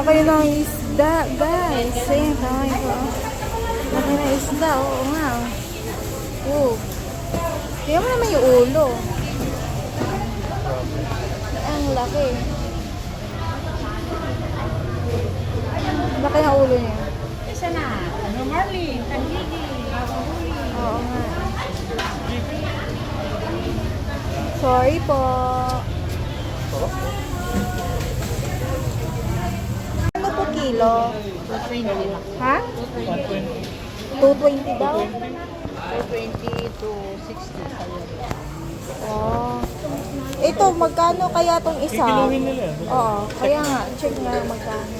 Laki ng isda, guys. Ayan, kamay ko. Laki ng isda, oo nga. Oh. Tingnan mo naman yung ulo. Ang laki. Laki ng ulo niya. Isa na. Ano, Marlene? Tangigi. Oo nga. Sorry po. Ano po kilo? 220 lang. Ha? 220 daw? 220 to 60 sa'yo. Oh. Ito, magkano kaya tong isa? Kikiluhin nila. Oo, kaya nga. Check nga magkano.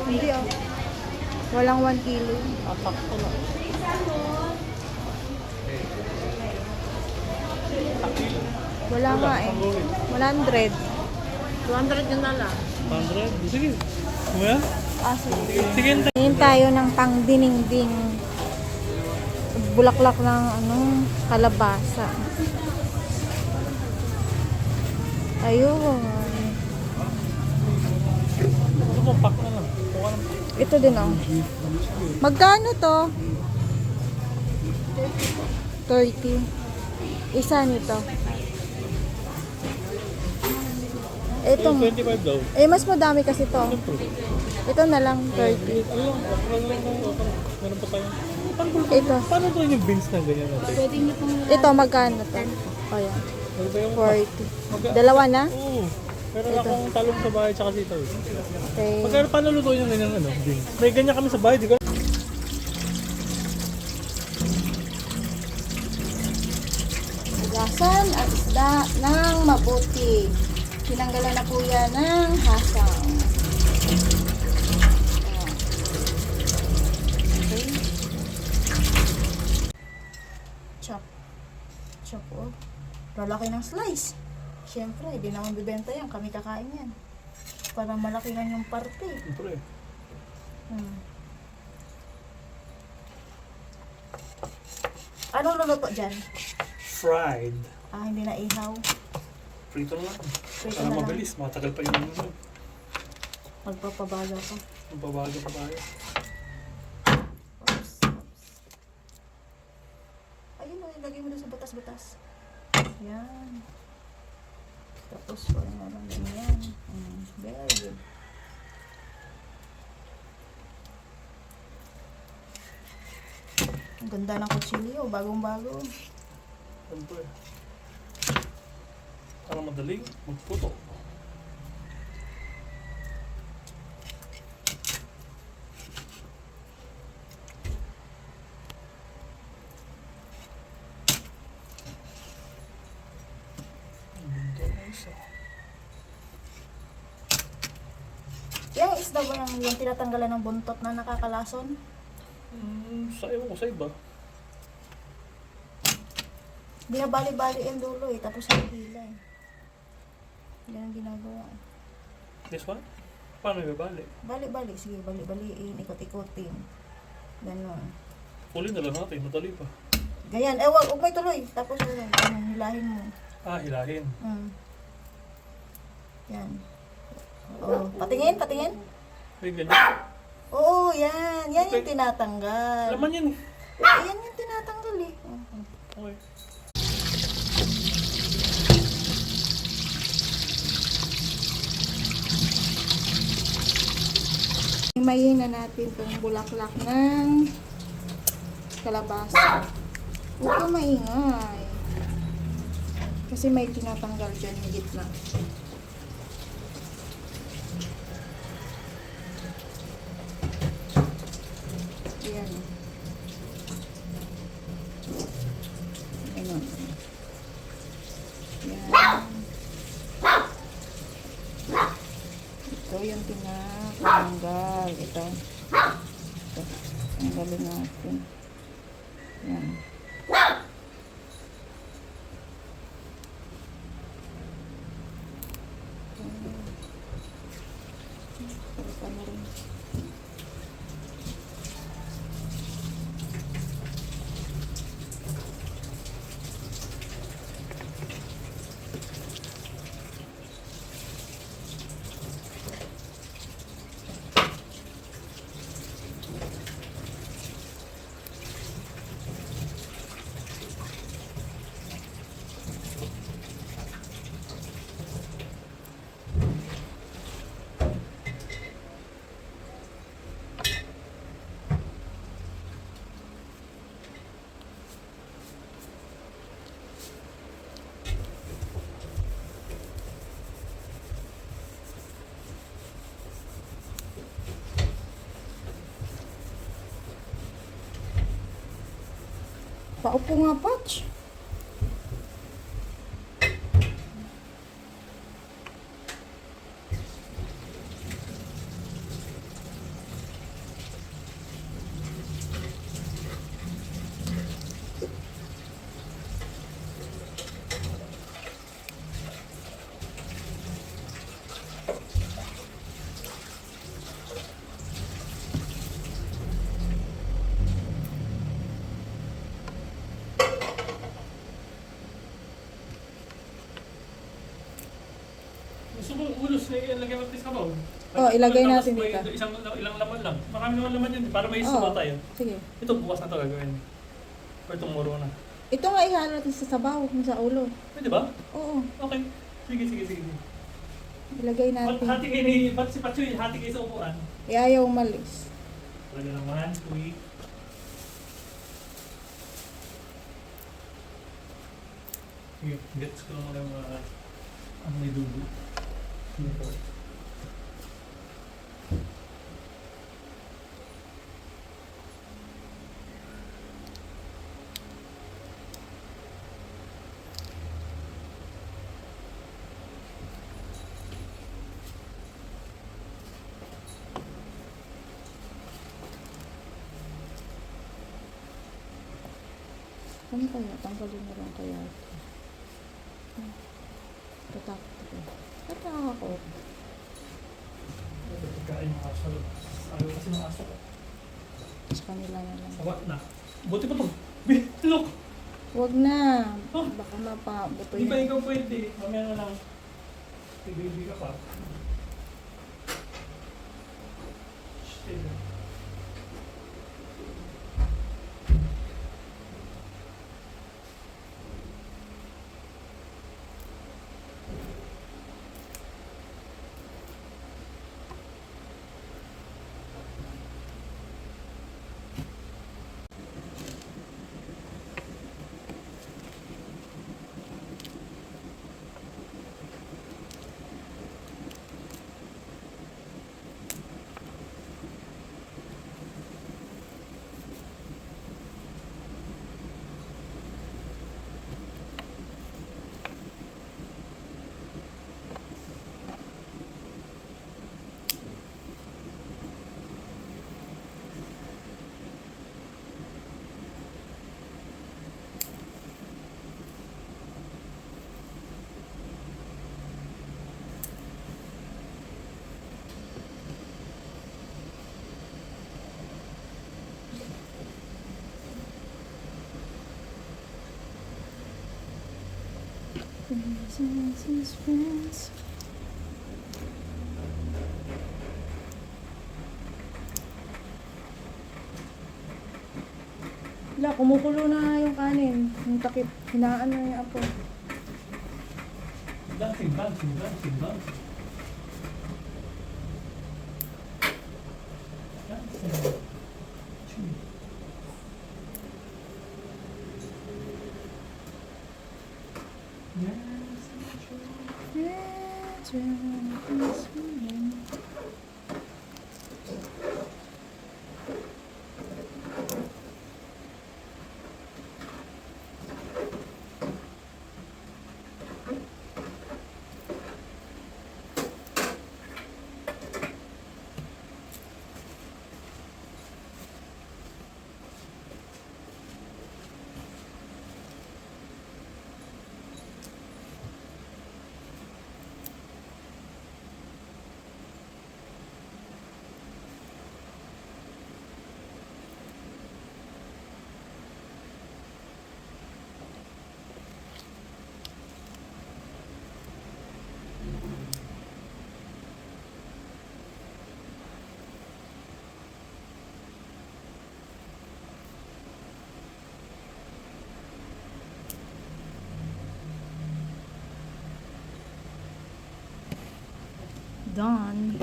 Hindi ah. Walang 1 kilo. Apak ko lang. Wala nga eh. 100. 200 yun na lang. 100? Sige. Kuya? Ah, sige. Sige. Ngayon tayo ng pang-dinding bulaklak ng kalabasa. Ayun. Ano mo, pack na lang. Kuha ng pack. Ito din oh. Magkano to? 30. Isa nito. Ito. 25 daw. Eh, mas madami kasi to. Siyempre. Ito na lang, 30. Ano lang, meron pa tayo. Ito. Paano to yung beans na ganyan natin? Pwede nyo pong Ito, magkano to? O yan. Ano ba yung 40. Dalawa na? Oo. Meron akong talong sa bahay tsaka sitaw. Okay. Magkano paano lutuin yung ganyan beans? May ganyan kami sa bahay, di ba? Hugasan at isda ng mabuti. Tinanggalan na po yan ng hasang. Ayan. Okay. Chop. Chop oh. Lalaki ng slice. Siyempre, hindi naman bibenta yan. Kami kakain yan. Para malaki lang yung parte. Siyempre. Anong luluto dyan? Fried. Ah, hindi na ihaw. Prito na lang. Prito Para na lang. mabilis. Matagal pa yung Magpapabaga ka. Mababago pa tayo. Oops. Ayun o, ilagay mo na sa butas-butas. Yan. Tapos, wala na lang ganyan. Very good. Ang ganda ng kutsilyo, bagong-bago. Siyempre. Para madaling magputo. Yung isda ba yung tinatanggalan ng buntot na nakakalason? Sa ewan ko sa iba. Binabali-bali yung dulo eh, tapos ang hila eh. Yan ang ginagawa eh. This one? Paano yung bali? Bali-bali, sige, bali-baliin, ikot-ikotin. Ganon. Uli na lang natin, madali pa. Ganyan, eh wag may tuloy. Tapos hilahin mo. Ah, hilahin. Yan. Oh, patingin, patingin. Ay, ganyan. Oo, yan. Yan yung Okay. tinatanggal. Laman yan eh. Yan yung tinatanggal eh. Okay. Himayin na natin itong bulaklak ng kalabasa. Huwag ka maingay. Kasi may tinatanggal dyan yung gitna. Ayan. Ayan. Ayan. Ito yung tinatanggal. Ito. Tanggalin natin. Ayan. Palitan na rin. Paupo nga, Patch. Gusto mo ulos na ilagay mo sa sabaw? Oh, ilagay Tapos natin may dito. ilang laman lang. Marami naman laman yun. Para may Oo. suba tayo. Sige. Ito, bukas na ito gagawin. Or tomorrow na. Ito nga ihalo natin sa sabaw, sa ulo. Pwede ba? Oo, Okay. Sige, sige, sige. ilagay Ba't natin. hati kayo ni... Ba't si Pachoy, hati kayo sa upuan? Ayaw umalis. Talaga naman, sweet. Sige, gets ko lang yung mga... Ang may dugo. Ano po? Ano kaya? Tanggalin na lang kaya ito. Tatakot ko. Tatakot. Pagkain ng aso. Ayaw kasi ng aso. Sa kanila na lang. Sawa na. Buti pa to. Look! Huwag na. Huh? Baka mapabuto Di ba yan. ikaw pwede? Mamaya na lang. May baby ka pa. Stay there. Friends. Wala, kumukulo na yung kanin. Yung takip, hinaan na yung apo. Dancing, dancing, dancing, dancing. Dancing. Done.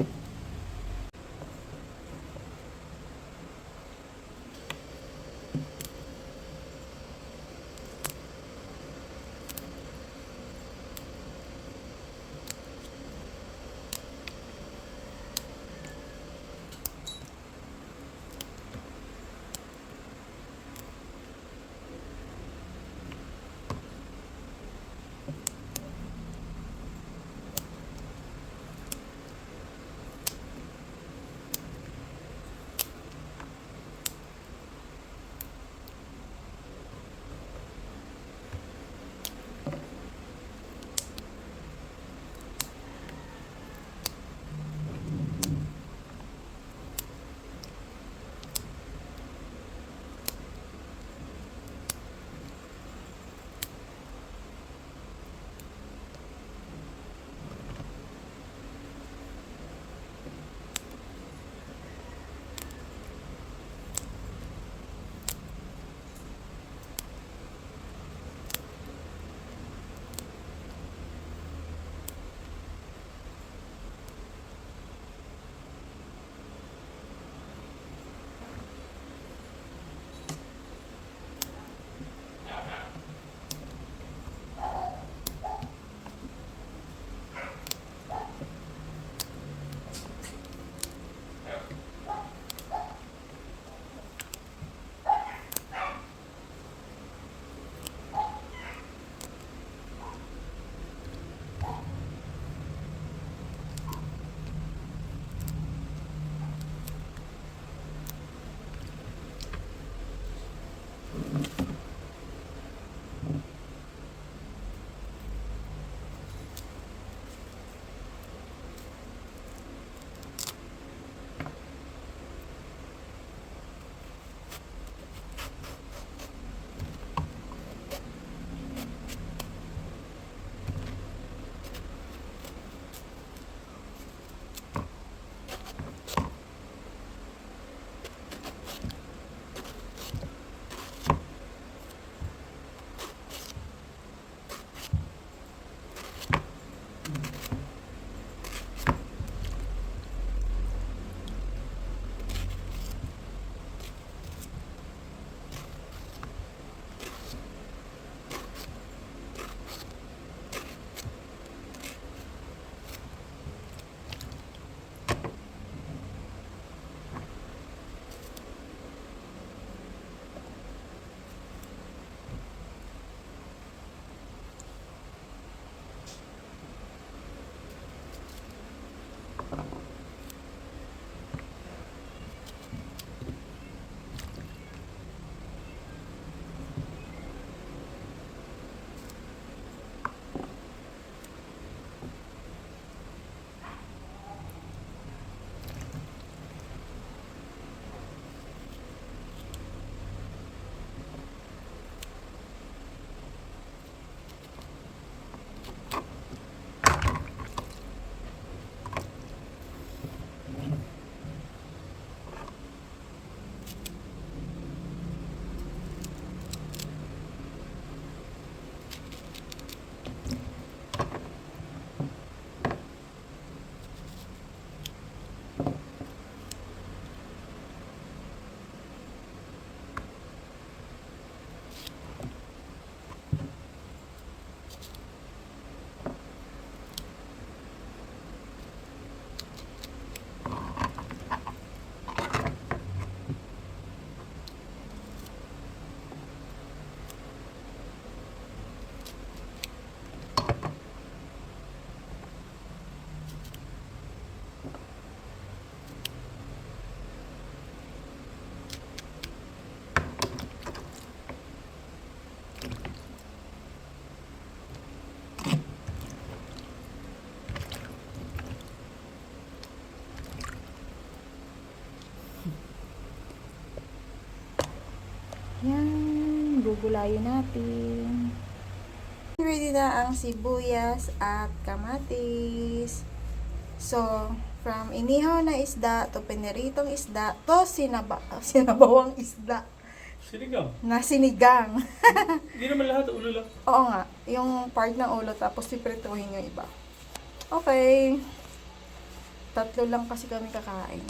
Yan, gugulayin natin. Ready na ang sibuyas at kamatis. So, from inihaw na isda to piniritong isda to sinabawang isda Sinigang. na sinigang. Hindi naman lahat, ulo lang. Oo nga, yung part ng ulo tapos piprituhin yung iba. Okay. 3 lang kasi kami kakain.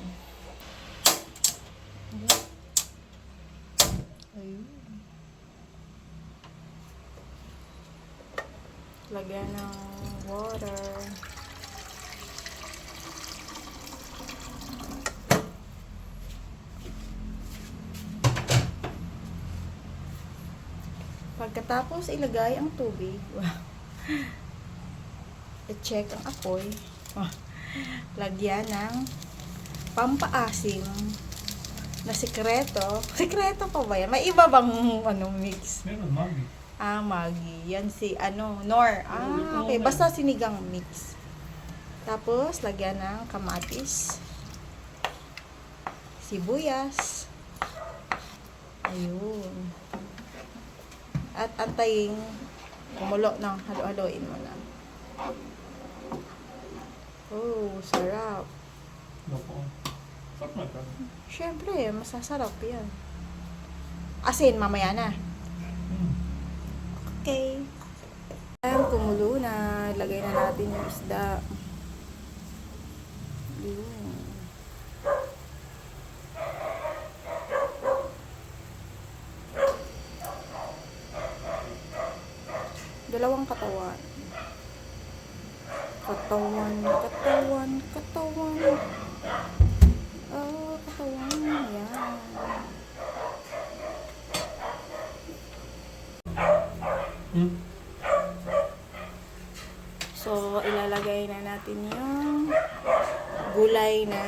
Ayun. Lagyan ng water. Pagkatapos ilagay ang tubig. Wow. I-check ang apoy. Lagyan ng pampaasim na sikreto. Sikreto pa ba yan? May iba bang mix? Meron, mami. Maggi. Yan si Nor. Okay. Basta sinigang mix. Tapos, lagyan ng kamatis. Sibuyas. Ayun. At antayin kumulo ng halo-haloin mo na. Oh, sarap. Loko. Sarap na ka. Siyempre, masasarap yan. Asin, mamaya na. Okay. Ayan, kumulo na. Lagay na natin yung isda. Yun. Dalawang katawan. Katawan. Oh, katawan. Yan. So, ilalagay na natin yung gulay na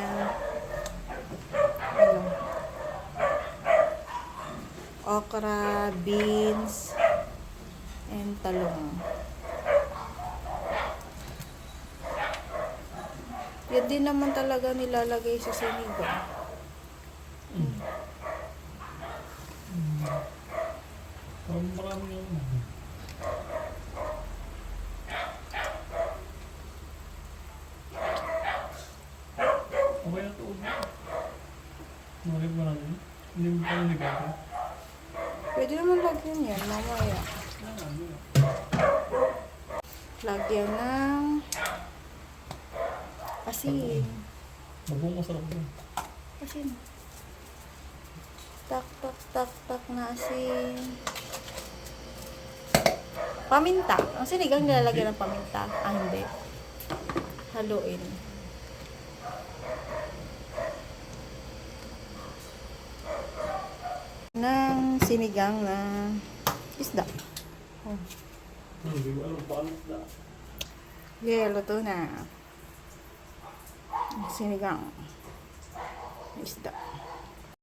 okra, beans, and talong. Yan din naman talaga nilalagay sa sinigang. Marami yung okay na ito. Bakit marami? Hindi mo pa nagagawa. Pwede naman lagyan yan, mamaya. Lagyan ng asin. Mabong masarap yun. Asin. Tak na asin. Paminta. Ang sinigang nilalagyan ng paminta. Hindi. Haluin. Ng sinigang na isda. Oh. Hindi ko alam paano na. Yeah, luto na. Sinigang na isda.